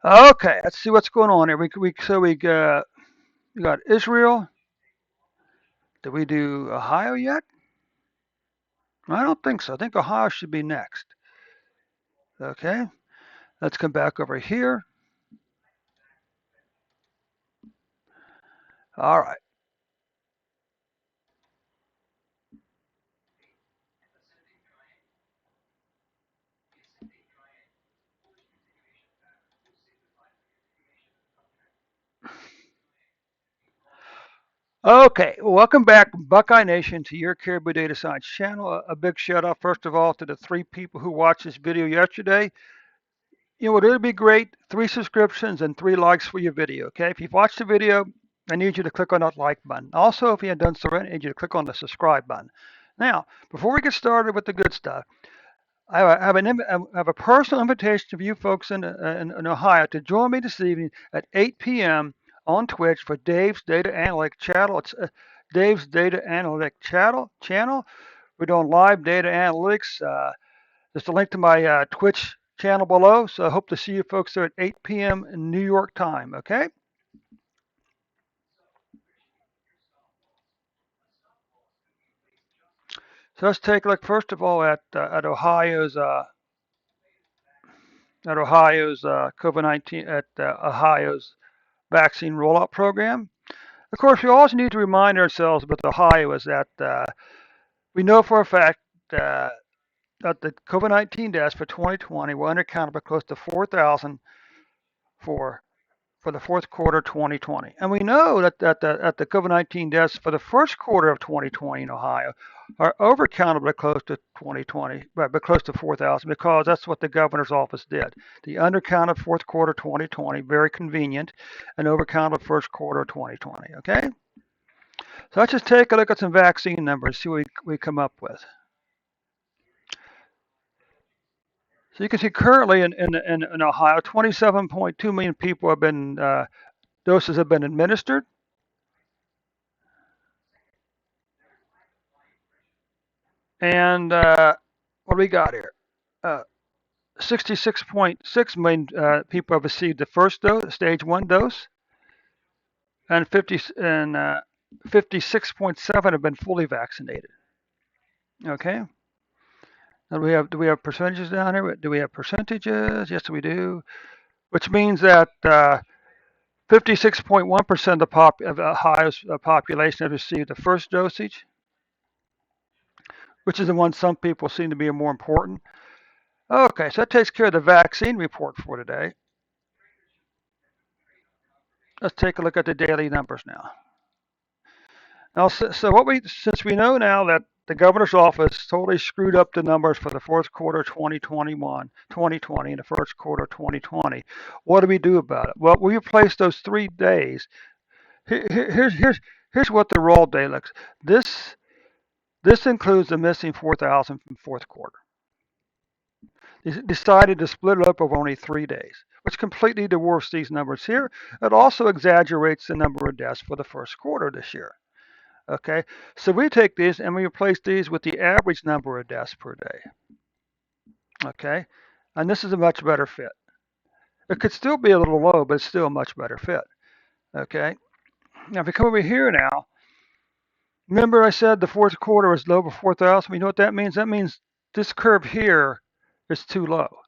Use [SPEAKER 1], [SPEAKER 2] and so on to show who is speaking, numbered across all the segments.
[SPEAKER 1] Okay, let's see what's going on here. We got Israel. Did we do Ohio yet? I don't think so. I think Ohio should be next. Okay, let's come back over here. All right. Okay, welcome back, Buckeye Nation, to your Caribou Data Science channel. A big shout out, first of all, to the 3 people who watched this video yesterday. You know what, it'd be great, 3 subscriptions and 3 likes for your video, okay? If you've watched the video, I need you to click on that like button. Also, if you haven't done so already, I need you to click on the subscribe button. Now, before we get started with the good stuff, I have a personal invitation to you folks in Ohio to join me this evening at 8 p.m. on Twitch for Dave's Data Analytic Channel. It's Dave's Data Analytic Channel. We're doing live data analytics. There's a link to my Twitch channel below. So I hope to see you folks there at 8 p.m. in New York time. Okay. So let's take a look first of all at Ohio's COVID-19 at Ohio's vaccine rollout program. Of course, we also need to remind ourselves with Ohio is that we know for a fact uh, that the COVID-19 deaths for 2020 were undercounted by close to 4,000 for for the fourth quarter 2020. And we know that the COVID-19 deaths for the first quarter of 2020 in Ohio are overcounted by close to 2020, by close to 4,000, because that's what the governor's office did. The undercounted fourth quarter 2020, very convenient, and overcounted first quarter 2020. Okay? So let's just take a look at some vaccine numbers, see what we come up with. So you can see currently in Ohio, 27.2 million people have been doses have been administered, and what do we got here? 66.6 million people have received the first dose, stage one dose, and 56.7 have been fully vaccinated. Okay. Now do we have percentages down here? Do we have percentages? Yes, we do. Which means that 56.1% of Ohio's population has received the first dosage, which is the one some people seem to be more important. Okay, so that takes care of the vaccine report for today. Let's take a look at the daily numbers now. Now, since we know now that the governor's office totally screwed up the numbers for the fourth quarter 2020, and the first quarter 2020, what do we do about it? Well, we replace those 3 days. Here's what the raw day looks. This this includes the missing 4,000 from fourth quarter. They decided to split it up over only 3 days, which completely dwarfs these numbers here. It also exaggerates the number of deaths for the first quarter this year. Okay, so we take these and we replace these with the average number of deaths per day. Okay, and this is a much better fit. It could still be a little low, but it's still a much better fit. Okay, now if we come over here now, remember I said the fourth quarter was low for 4,000. You know what that means? That means this curve here is too low,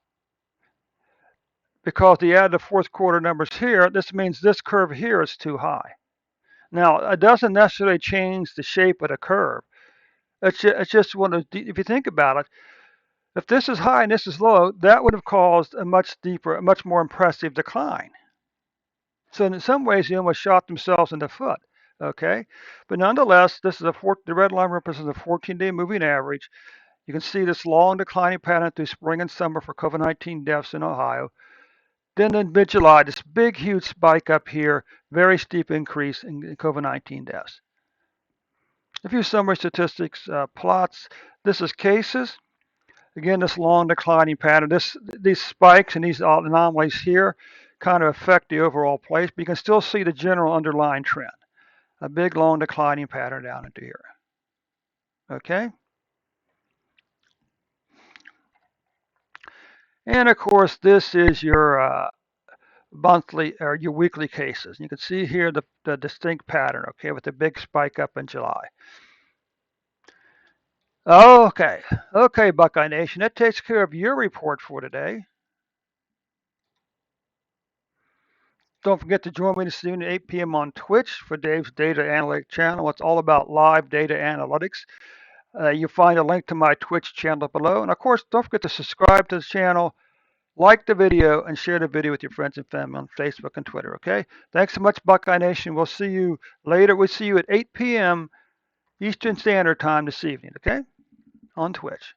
[SPEAKER 1] because you add the fourth quarter numbers here. This means this curve here is too high. Now it doesn't necessarily change the shape of the curve. It's just one of if you think about it, if this is high and this is low, that would have caused a much deeper, a much more impressive decline. So in some ways, they almost shot themselves in the foot. Okay, but nonetheless, the red line represents a 14-day moving average. You can see this long declining pattern through spring and summer for COVID-19 deaths in Ohio. Then in mid-July, this big, huge spike up here, very steep increase in COVID-19 deaths. A few summary statistics plots. This is cases. Again, this long declining pattern. These spikes and these anomalies here kind of affect the overall place, but you can still see the general underlying trend. A big, long declining pattern down into here. Okay? And of course, this is your monthly or your weekly cases. You can see here the distinct pattern, okay, with the big spike up in July. Okay, okay, Buckeye Nation, that takes care of your report for today. Don't forget to join me this evening at 8 p.m. on Twitch for Dave's Data Analytics channel. It's all about live data analytics. You'll find a link to my Twitch channel below. And of course, don't forget to subscribe to the channel, like the video, and share the video with your friends and family on Facebook and Twitter, okay? Thanks so much, Buckeye Nation. We'll see you later. We'll see you at 8 p.m. Eastern Standard Time this evening, okay? On Twitch.